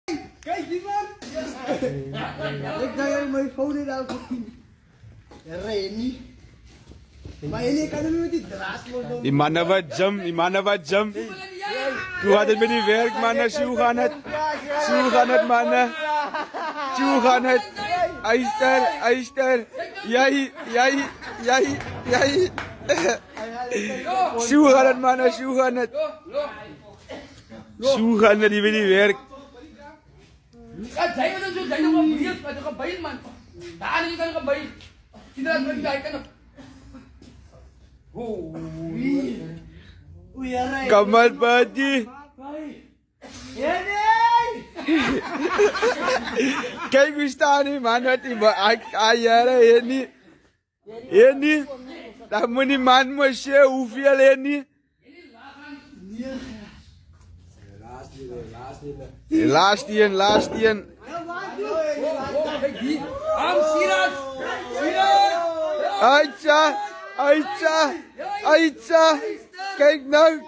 Kijk die man! Ik dacht dat mijn phone in elke keer. Reni. Maar je kan hem met die draad worden. Die mannen wat jump, die mannen wat jump. Hoe gaat het met die werk, mannen? Hoe gaan het? Hoe gaan het, mannen? Hoe gaan het? Eister. Jij. Hoe gaat het, mannen? Hoe gaat het? Hoe gaat het met die werk? Kan jij wat doen? Jij nog een bier, maar toch een bier man. Daar niet kan een bier. Tidak lagi jij kan. Oh. Oei, Reni. Kamal Badi. Kijk hoe staan die man met die jaren hier niet. Hier niet. Dat moet die man maar zeggen hoeveel hier niet. Laatste een. Am sirat. Aitja. Kijk nou.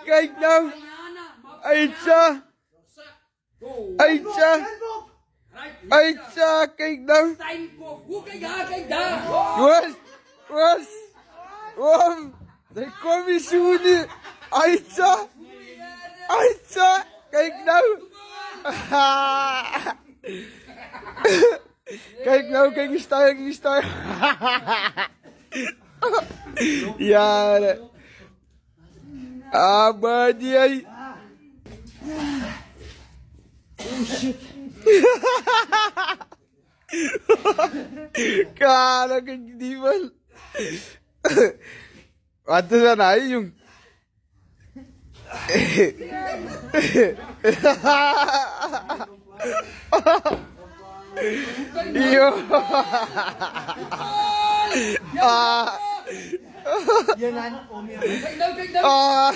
Aitja, kijk nou. Hoe kijk daar. Was. Dat kom je zo niet. Aitja, kijk nou. Kijk nou, kijk die stijl. Ja. Maar die. Oh shit. Kala, kijk die man. Wat is dat nou, jong? Yo. Je nan om je. Kijk nou.